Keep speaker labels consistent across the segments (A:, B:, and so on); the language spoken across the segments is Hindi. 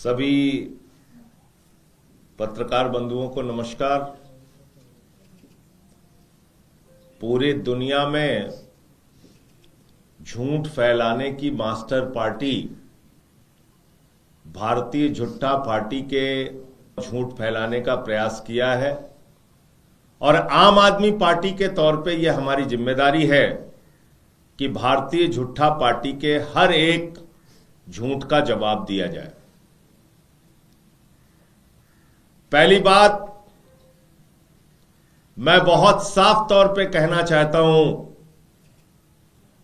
A: सभी पत्रकार बंधुओं को नमस्कार। पूरी दुनिया में झूठ फैलाने की मास्टर पार्टी भारतीय झूठा पार्टी के झूठ फैलाने का प्रयास किया है और आम आदमी पार्टी के तौर पे यह हमारी जिम्मेदारी है कि भारतीय झूठा पार्टी के हर एक झूठ का जवाब दिया जाए। पहली बात, मैं बहुत साफ तौर पे कहना चाहता हूं,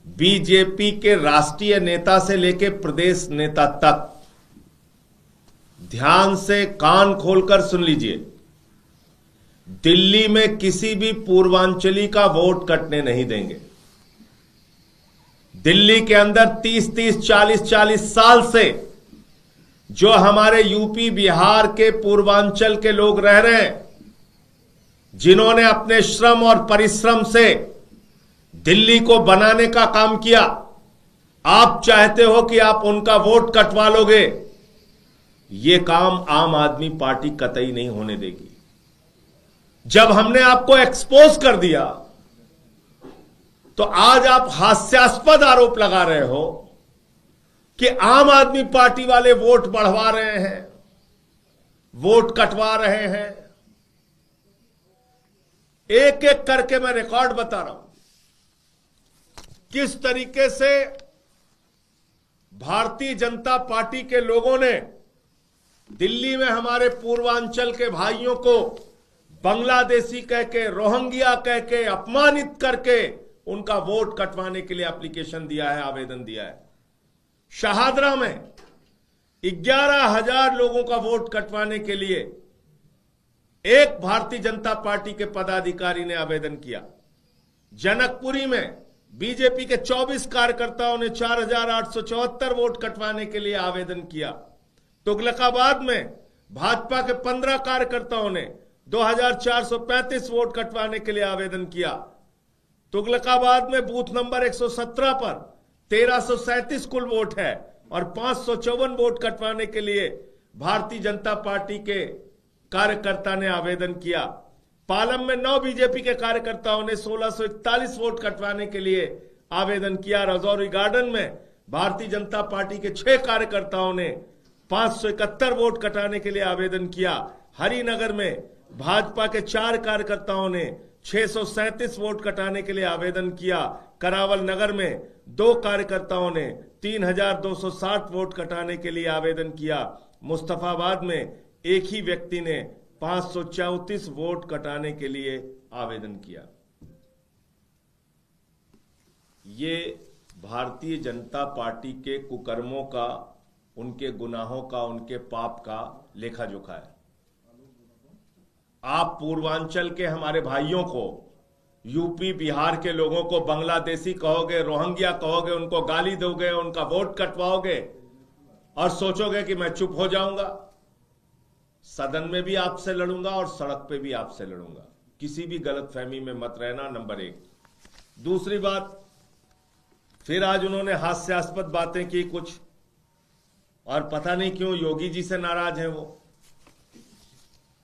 A: बीजेपी के राष्ट्रीय नेता से लेकर प्रदेश नेता तक ध्यान से कान खोलकर सुन लीजिए। दिल्ली में किसी भी पूर्वांचली का वोट कटने नहीं देंगे। दिल्ली के अंदर 30-30, 40-40 साल से जो हमारे यूपी बिहार के पूर्वांचल के लोग रह रहे हैं, जिन्होंने अपने श्रम और परिश्रम से दिल्ली को बनाने का काम किया, आप चाहते हो कि आप उनका वोट कटवा लोगे। यह काम आम आदमी पार्टी कतई नहीं होने देगी। जब हमने आपको एक्सपोज कर दिया तो आज आप हास्यास्पद आरोप लगा रहे हो कि आम आदमी पार्टी वाले वोट बढ़वा रहे हैं, वोट कटवा रहे हैं। एक एक करके मैं रिकॉर्ड बता रहा हूं किस तरीके से भारतीय जनता पार्टी के लोगों ने दिल्ली में हमारे पूर्वांचल के भाइयों को बांग्लादेशी कह के, रोहिंग्या कह के, अपमानित करके उनका वोट कटवाने के लिए एप्लीकेशन दिया है, आवेदन दिया है। शाहदरा में 11,000 लोगों का वोट कटवाने के लिए एक भारतीय जनता पार्टी के पदाधिकारी ने आवेदन किया। जनकपुरी में बीजेपी के 24 कार्यकर्ताओं ने 4,874 वोट कटवाने के लिए आवेदन किया। तुगलकाबाद में भाजपा के 15 कार्यकर्ताओं ने 2,435 वोट कटवाने के लिए आवेदन किया। तुगलकाबाद में बूथ नंबर 117 पर 1,337 कुल वोट है और 554 वोट कटवाने के लिए भारतीय जनता पार्टी के कार्यकर्ता ने आवेदन किया। पालम में 9 बीजेपी के कार्यकर्ताओं ने 1,641 वोट कटवाने के लिए आवेदन किया। रजौरी गार्डन में भारतीय जनता पार्टी के 6 कार्यकर्ताओं ने 571 वोट कटाने के लिए आवेदन किया। हरिनगर में भाजपा के 4 कार्यकर्ताओं ने 637 वोट कटाने के लिए आवेदन किया। करावल नगर में 2 कार्यकर्ताओं ने 3,260 वोट कटाने के लिए आवेदन किया। मुस्तफाबाद में एक ही व्यक्ति ने 534 वोट कटाने के लिए आवेदन किया। ये भारतीय जनता पार्टी के कुकर्मों का, उनके गुनाहों का, उनके पाप का लेखा जोखा है। आप पूर्वांचल के हमारे भाइयों को, यूपी बिहार के लोगों को बांग्लादेशी कहोगे, रोहिंग्या कहोगे, उनको गाली दोगे, उनका वोट कटवाओगे और सोचोगे कि मैं चुप हो जाऊंगा। सदन में भी आपसे लड़ूंगा और सड़क पे भी आपसे लड़ूंगा। किसी भी गलतफहमी में मत रहना, नंबर 1। दूसरी बात, फिर आज उन्होंने हास्यास्पद बातें की कुछ, और पता नहीं क्यों योगी जी से नाराज है। वो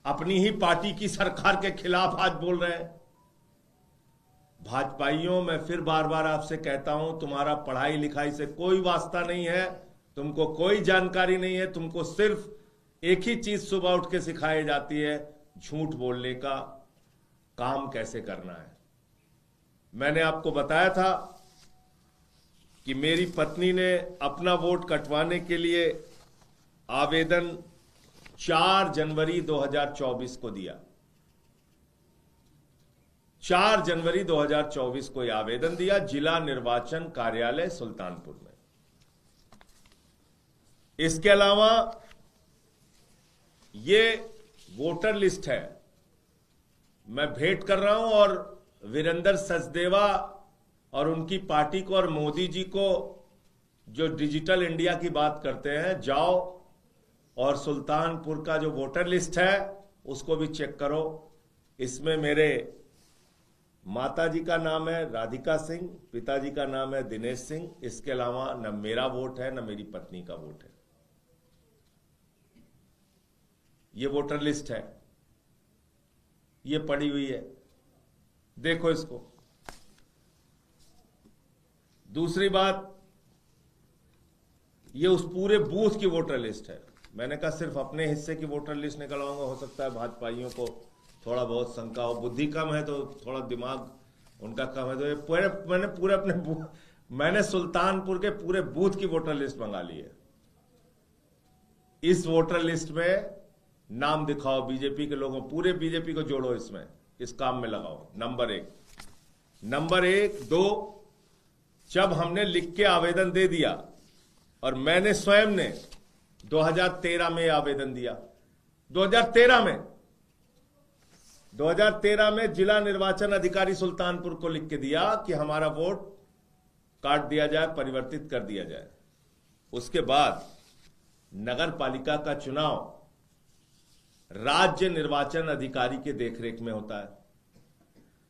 A: अपनी ही पार्टी की सरकार के खिलाफ आज बोल रहे हैं। भाजपाइयों, मैं फिर बार बार आपसे कहता हूं, तुम्हारा पढ़ाई लिखाई से कोई वास्ता नहीं है, तुमको कोई जानकारी नहीं है। तुमको सिर्फ एक ही चीज सुबह उठ के सिखाई जाती है, झूठ बोलने का काम कैसे करना है। मैंने आपको बताया था कि मेरी पत्नी ने अपना वोट कटवाने के लिए आवेदन 4 जनवरी 2024 को दिया। 4 जनवरी 2024 को यह आवेदन दिया जिला निर्वाचन कार्यालय सुल्तानपुर में। इसके अलावा ये वोटर लिस्ट है, मैं भेंट कर रहा हूं, और वीरेंद्र सचदेवा और उनकी पार्टी को और मोदी जी को, जो डिजिटल इंडिया की बात करते हैं, जाओ और सुल्तानपुर का जो वोटर लिस्ट है उसको भी चेक करो। इसमें मेरे माताजी का नाम है राधिका सिंह, पिताजी का नाम है दिनेश सिंह। इसके अलावा न मेरा वोट है न मेरी पत्नी का वोट है। ये वोटर लिस्ट है, ये पड़ी हुई है, देखो इसको। दूसरी बात, ये उस पूरे बूथ की वोटर लिस्ट है। मैंने कहा सिर्फ अपने हिस्से की वोटर लिस्ट निकलवाऊंगा, हो सकता है भाजपाइयों को थोड़ा बहुत शंका हो, बुद्धि कम है तो थोड़ा दिमाग उनका कम है, तो ये मैंने सुल्तानपुर के पूरे बूथ की वोटर लिस्ट मंगा ली है। इस वोटर लिस्ट में नाम दिखाओ बीजेपी के लोगों, पूरे बीजेपी को जोड़ो, इसमें इस काम में लगाओ। नंबर एक। 2, जब हमने लिख के आवेदन दे दिया, और मैंने स्वयं ने 2013 में आवेदन दिया, 2013 में जिला निर्वाचन अधिकारी सुल्तानपुर को लिख के दिया कि हमारा वोट काट दिया जाए, परिवर्तित कर दिया जाए। उसके बाद नगर पालिका का चुनाव राज्य निर्वाचन अधिकारी के देखरेख में होता है।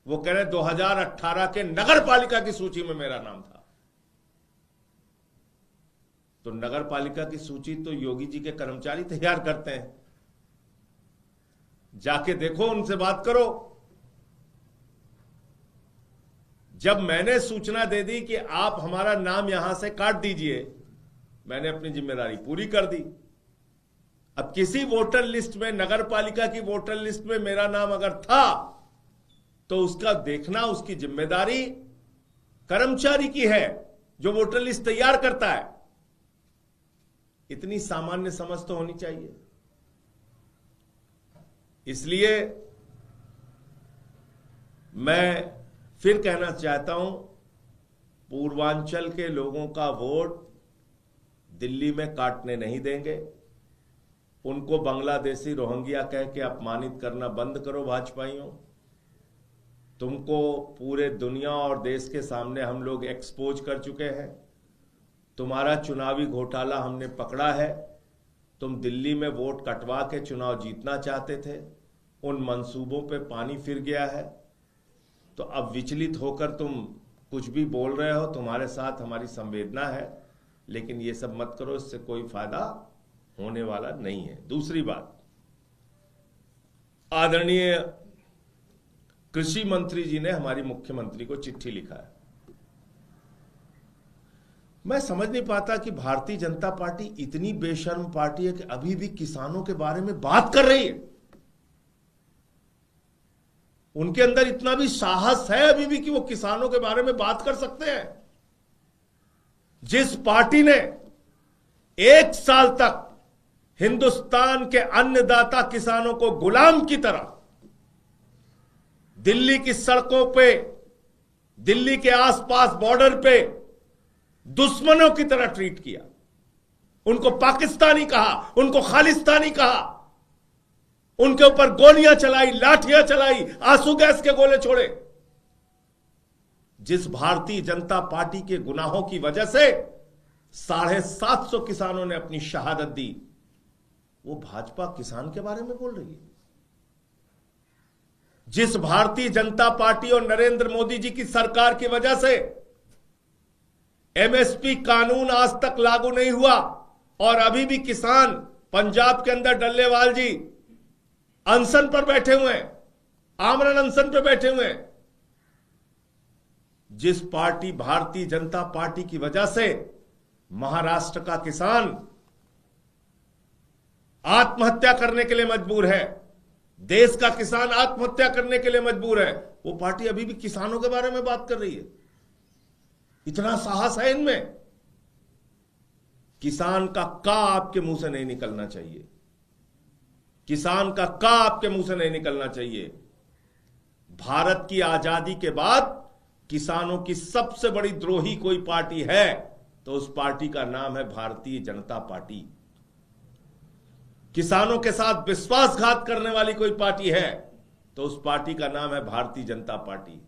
A: वो कह रहे 2018 के नगर पालिका की सूची में मेरा नाम था। तो नगर पालिका की सूची तो योगी जी के कर्मचारी तैयार करते हैं, जाके देखो, उनसे बात करो। जब मैंने सूचना दे दी कि आप हमारा नाम यहां से काट दीजिए, मैंने अपनी जिम्मेदारी पूरी कर दी। अब किसी वोटर लिस्ट में, नगर पालिका की वोटर लिस्ट में मेरा नाम अगर था, तो उसका देखना, उसकी जिम्मेदारी कर्मचारी की है जो वोटर लिस्ट तैयार करता है। इतनी सामान्य समझ तो होनी चाहिए। इसलिए मैं फिर कहना चाहता हूं, पूर्वांचल के लोगों का वोट दिल्ली में काटने नहीं देंगे। उनको बांग्लादेशी रोहिंग्या कह के अपमानित करना बंद करो भाजपाइयों। तुमको पूरे दुनिया और देश के सामने हम लोग एक्सपोज कर चुके हैं। तुम्हारा चुनावी घोटाला हमने पकड़ा है। तुम दिल्ली में वोट कटवा के चुनाव जीतना चाहते थे, उन मंसूबों पे पानी फिर गया है। तो अब विचलित होकर तुम कुछ भी बोल रहे हो, तुम्हारे साथ हमारी संवेदना है, लेकिन ये सब मत करो, इससे कोई फायदा होने वाला नहीं है। दूसरी बात, आदरणीय कृषि मंत्री जी ने हमारी मुख्यमंत्री को चिट्ठी लिखा है। मैं समझ नहीं पाता कि भारतीय जनता पार्टी इतनी बेशर्म पार्टी है कि अभी भी किसानों के बारे में बात कर रही है। उनके अंदर इतना भी साहस है अभी भी कि वो किसानों के बारे में बात कर सकते हैं। जिस पार्टी ने 1 साल तक हिंदुस्तान के अन्नदाता किसानों को गुलाम की तरह दिल्ली की सड़कों पे, दिल्ली के आसपास बॉर्डर पे दुश्मनों की तरह ट्रीट किया, उनको पाकिस्तानी कहा, उनको खालिस्तानी कहा, उनके ऊपर गोलियां चलाई, लाठियां चलाई, आंसू गैस के गोले छोड़े। जिस भारतीय जनता पार्टी के गुनाहों की वजह से 750 किसानों ने अपनी शहादत दी, वो भाजपा किसान के बारे में बोल रही है। जिस भारतीय जनता पार्टी और नरेंद्र मोदी जी की सरकार की वजह से एमएसपी कानून आज तक लागू नहीं हुआ और अभी भी किसान पंजाब के अंदर डल्लेवाल जी अनशन पर बैठे हुए हैं, आमरण अनशन पर बैठे हुए हैं। जिस पार्टी, भारतीय जनता पार्टी की वजह से महाराष्ट्र का किसान आत्महत्या करने के लिए मजबूर है, देश का किसान आत्महत्या करने के लिए मजबूर है, वो पार्टी अभी भी किसानों के बारे में बात कर रही है। इतना साहस है इनमें। किसान का का आपके मुंह से नहीं निकलना चाहिए, किसान का का आपके मुंह से नहीं निकलना चाहिए। भारत की आजादी के बाद किसानों की सबसे बड़ी द्रोही कोई पार्टी है तो उस पार्टी का नाम है भारतीय जनता पार्टी। किसानों के साथ विश्वासघात करने वाली कोई पार्टी है तो उस पार्टी का नाम है भारतीय जनता पार्टी।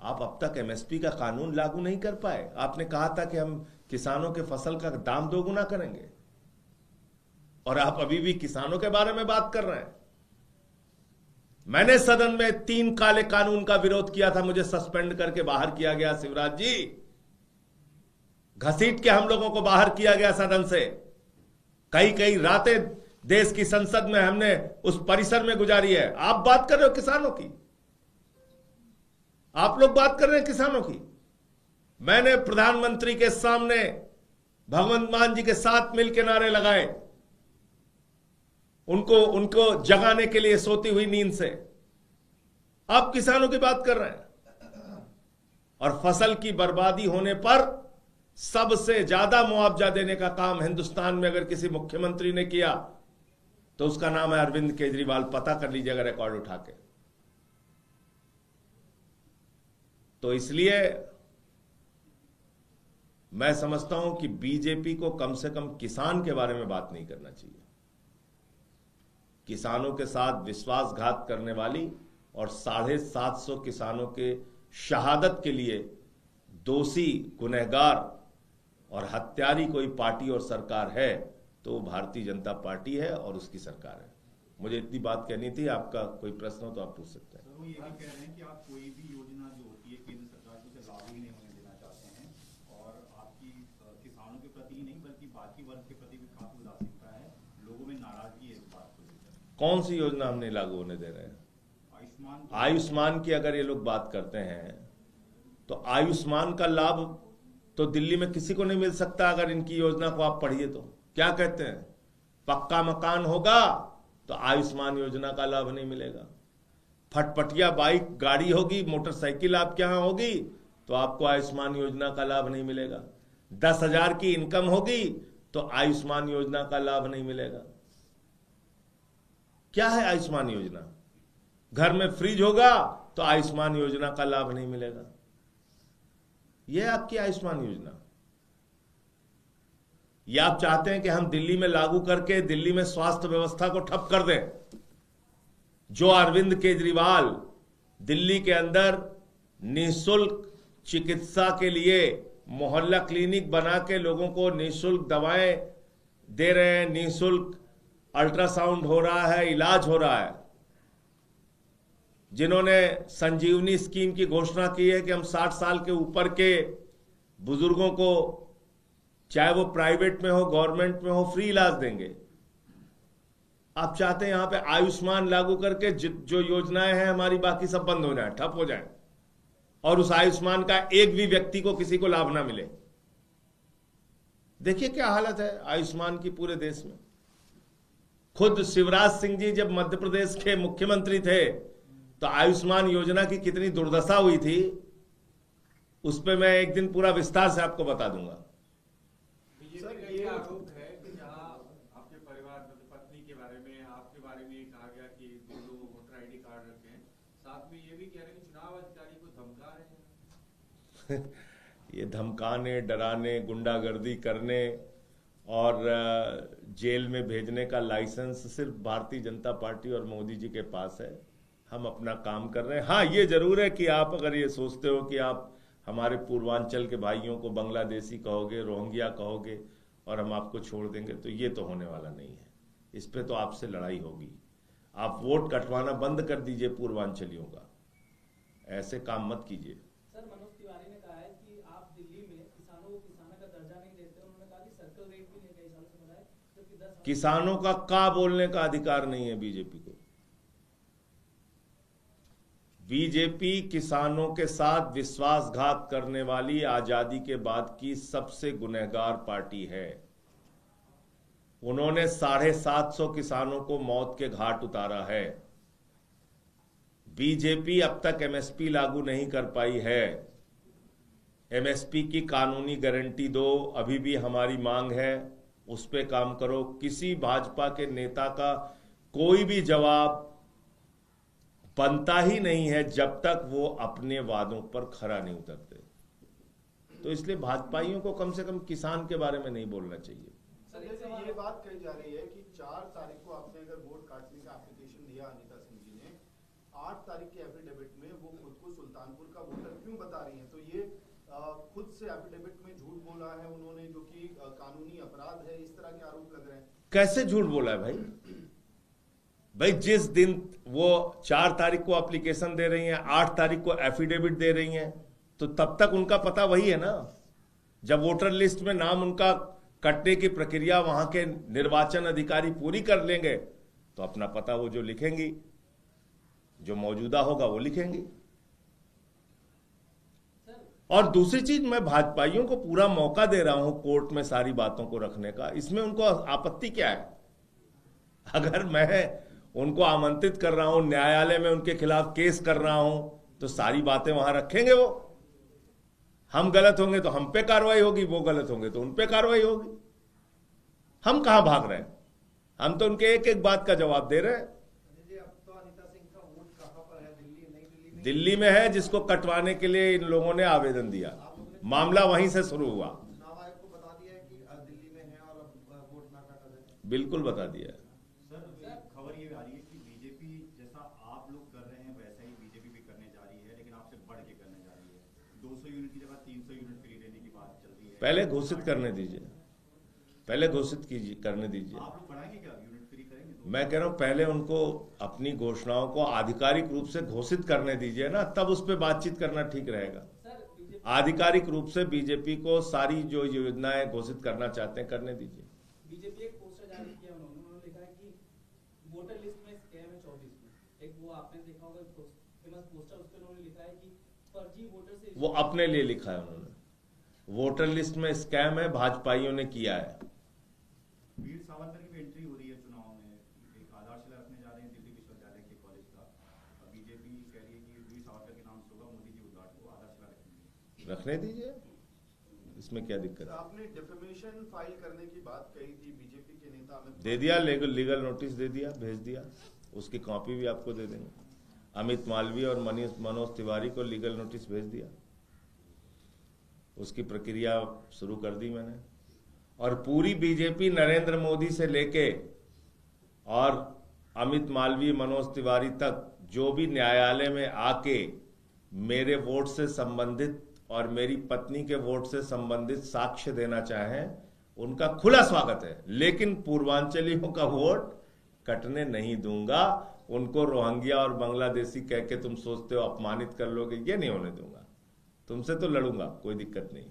A: आप अब तक एमएसपी का कानून लागू नहीं कर पाए। आपने कहा था कि हम किसानों के फसल का दाम दोगुना करेंगे और आप अभी भी किसानों के बारे में बात कर रहे हैं। मैंने सदन में 3 काले कानून का विरोध किया था, मुझे सस्पेंड करके बाहर किया गया। शिवराज जी, घसीट के हम लोगों को बाहर किया गया सदन से। कई रातें देश की संसद में हमने उस परिसर में गुजारी है। आप बात कर रहे हो किसानों की, आप लोग बात कर रहे हैं किसानों की। मैंने प्रधानमंत्री के सामने भगवंत मान जी के साथ मिलकर नारे लगाए, उनको जगाने के लिए सोती हुई नींद से। आप किसानों की बात कर रहे हैं। और फसल की बर्बादी होने पर सबसे ज्यादा मुआवजा देने का काम हिंदुस्तान में अगर किसी मुख्यमंत्री ने किया तो उसका नाम है अरविंद केजरीवाल। पता कर लीजिएगा रिकॉर्ड उठा के। तो इसलिए मैं समझता हूं कि बीजेपी को कम से कम किसान के बारे में बात नहीं करना चाहिए। किसानों के साथ विश्वासघात करने वाली और 750 किसानों के शहादत के लिए दोषी, गुनहगार और हत्यारी कोई पार्टी और सरकार है तो भारतीय जनता पार्टी है और उसकी सरकार है। मुझे इतनी बात कहनी थी। आपका कोई प्रश्न हो तो आप पूछ सकते हैं।
B: वो ये भी कह रहे हैं कि आप कोई भी योजना जो होती है केंद्र सरकार की उसे लागू ही नहीं होने देना चाहते हैं और आपकी किसानों के प्रति ही नहीं बल्कि बाकी वर्ग के प्रति भी काफी उदासीनता है, लोगों में नाराजगी है इस बात को लेकर।
A: कौन सी योजना हम नहीं लागू होने दे रहे हैं? आयुष्मान की अगर ये लोग बात करते हैं तो आयुष्मान का लाभ तो दिल्ली में किसी को नहीं मिल सकता। अगर इनकी योजना को आप पढ़िए तो क्या कहते हैं, पक्का मकान होगा तो आयुष्मान योजना का लाभ नहीं मिलेगा। फटफटिया बाइक गाड़ी होगी, मोटरसाइकिल आपके यहां होगी तो आपको आयुष्मान योजना का लाभ नहीं मिलेगा। 10,000 की इनकम होगी तो आयुष्मान योजना का लाभ नहीं मिलेगा। क्या है आयुष्मान योजना? घर में फ्रिज होगा तो आयुष्मान योजना का लाभ नहीं मिलेगा। यह आपकी आयुष्मान योजना। या आप चाहते हैं कि हम दिल्ली में लागू करके दिल्ली में स्वास्थ्य व्यवस्था को ठप कर दें? जो अरविंद केजरीवाल दिल्ली के अंदर निःशुल्क चिकित्सा के लिए मोहल्ला क्लिनिक बना के लोगों को निःशुल्क दवाएं दे रहे हैं, निःशुल्क अल्ट्रासाउंड हो रहा है, इलाज हो रहा है, जिन्होंने संजीवनी स्कीम की घोषणा की है कि हम 60 साल के ऊपर के बुजुर्गों को चाहे वो प्राइवेट में हो गवर्नमेंट में हो फ्री इलाज देंगे। आप चाहते हैं यहां पे आयुष्मान लागू करके जो योजनाएं हैं हमारी बाकी सब बंद हो जाए, ठप हो जाए और उस आयुष्मान का एक भी व्यक्ति को किसी को लाभ ना मिले। देखिए क्या हालत है आयुष्मान की पूरे देश में। खुद शिवराज सिंह जी जब मध्य प्रदेश के मुख्यमंत्री थे तो आयुष्मान योजना की कितनी दुर्दशा हुई थी, उस पर मैं एक दिन पूरा विस्तार से आपको बता दूंगा।
C: सर, ये आरोप है कि जहां आपके परिवार पत्नी के बारे में, आपके बारे में कहा गया कि 2 वोटर आईडी कार्ड रखे हैं, साथ में ये भी कह रहे हैं कि चुनाव अधिकारी को धमका रहे हैं।
A: ये धमकाने, डराने, गुंडागर्दी करने और जेल में भेजने का लाइसेंस सिर्फ भारतीय जनता पार्टी और मोदी जी के पास है। हम अपना काम कर रहे हैं। हाँ, ये जरूर है कि आप अगर ये सोचते हो कि आप हमारे पूर्वांचल के भाइयों को बांग्लादेशी कहोगे, रोहिंग्या कहोगे और हम आपको छोड़ देंगे, तो ये तो होने वाला नहीं है। इस पे तो आपसे लड़ाई होगी। आप वोट कटवाना बंद कर दीजिए पूर्वांचलियों का, ऐसे काम मत कीजिए।
D: सर, मनोज तिवारी ने कहा है कि आप दिल्ली में किसानों को किसान का दर्जा नहीं देते। उन्होंने कहा कि सर्कल रेट भी नहीं कई सालों से बढ़ा है, जबकि 10
A: किसानों का बोलने का अधिकार नहीं है बीजेपी को। बीजेपी किसानों के साथ विश्वासघात करने वाली आजादी के बाद की सबसे गुनहगार पार्टी है। उन्होंने 750 किसानों को मौत के घाट उतारा है। बीजेपी अब तक एमएसपी लागू नहीं कर पाई है। एमएसपी की कानूनी गारंटी दो, अभी भी हमारी मांग है, उस पे काम करो। किसी भाजपा के नेता का कोई भी जवाब बनता ही नहीं है जब तक वो अपने वादों पर खरा नहीं उतरते। तो इसलिए भाजपाइयों को कम से कम किसान के बारे में नहीं बोलना चाहिए।
B: सर, जैसे ये बात कही जा रही है कि 4 तारीख को आपने अगर वोट काटने का एप्लीकेशन दिया अनीता सिंह जी ने, 8 तारीख के एफिडेविट में वो खुद को सुल्तानपुर का वोटर क्यों बता रही हैं? तो ये खुद से एफिडेविट में झूठ बोला है उन्होंने, जो कि कानूनी अपराध है, इस तरह के आरोप लग रहे हैं।
A: कैसे झूठ बोला है भाई? जिस दिन वो 4 तारीख को एप्लीकेशन दे रही हैं, 8 तारीख को एफिडेविट दे रही हैं, तो तब तक उनका पता वही है ना। जब वोटर लिस्ट में नाम उनका कटने की प्रक्रिया वहां के निर्वाचन अधिकारी पूरी कर लेंगे तो अपना पता वो जो लिखेंगी, जो मौजूदा होगा वो लिखेंगी। और दूसरी चीज, मैं भाजपाइयों को पूरा मौका दे रहा हूं कोर्ट में सारी बातों को रखने का। इसमें उनको आपत्ति क्या है? अगर मैं उनको आमंत्रित कर रहा हूं, न्यायालय में उनके खिलाफ केस कर रहा हूं, तो सारी बातें वहां रखेंगे वो। हम गलत होंगे तो हम पे कार्रवाई होगी, वो गलत होंगे तो उन पे कार्रवाई होगी। हम कहां भाग रहे हैं? हम तो उनके एक एक बात का जवाब दे रहे हैं। दिल्ली में है, जिसको कटवाने के लिए इन लोगों ने आवेदन दिया। मामला वहीं से शुरू हुआ।
B: चुनाव आयोग को बता दिया है कि दिल्ली में है और अब वोट ना काटा जाए।
A: बिल्कुल बता दिया है।
E: सर, खबर ये आ रही है कि बीजेपी जैसा आप लोग कर रहे हैं वैसा ही बीजेपी भी करने जा रही है, लेकिन आपसे बढ़ के करने जा रही है। 200 यूनिट की जगह 300 यूनिट फ्री देने की बात चल रही है।
A: पहले घोषित करने दीजिए, पहले घोषित कीजिए, करने दीजिए।
E: आप लोग बढ़ाएंगे क्या, यूनिट फ्री करेंगे?
A: मैं कह रहा हूं पहले उनको अपनी घोषणाओं को आधिकारिक रूप से घोषित करने दीजिए ना, तब उस पर बातचीत करना ठीक रहेगा। आधिकारिक रूप से बीजेपी को सारी जो योजनाएं घोषित करना चाहते हैं करने दीजिए।
D: बीजेपी एक पोस्टर जारी किया उन्होंने लिखा है कि वोटर लिस्ट में स्कैम है 24 में। एक वो आपने देखा होगा फेमस पोस्टर, उस पर उन्होंने लिखा है कि फर्जी वोटर से,
A: वो अपने लिए लिखा है उन्होंने। वोटर लिस्ट में स्कैम है, भाजपाइयों ने किया है।
E: वीर सावरकर की भी एंट्री हो रही है चुनाव में, एक आधारशिला रखने जा रहे हैं दिल्ली विश्वविद्यालय के कॉलेज का। बीजेपी कह रही है कि वीर सावरकर के नाम से होगा, मोदी जी उद्घाटन को आधारशिला रखेंगे।
A: रखने दीजिए, इसमें क्या दिक्कत है?
B: आपने डिफेमेशन फाइल करने की बात कही थी, बीजेपी के नेता अमित
A: दे दिया, लीगल नोटिस दे दिया, भेज दिया। उसकी कॉपी भी आपको दे देंगे। अमित मालवीय और मनोज तिवारी को लीगल नोटिस भेज दिया। उसकी प्रक्रिया शुरू कर दी मैंने। और पूरी बीजेपी नरेंद्र मोदी से लेके और अमित मालवीय, मनोज तिवारी तक जो भी न्यायालय में आके मेरे वोट से संबंधित और मेरी पत्नी के वोट से संबंधित साक्ष्य देना चाहें, उनका खुला स्वागत है। लेकिन पूर्वांचलियों का वोट कटने नहीं दूंगा। उनको रोहिंग्या और बांग्लादेशी कह के तुम सोचते हो अपमानित कर लोगे, ये नहीं होने दूंगा। तुमसे तो लड़ूंगा, कोई दिक्कत नहीं।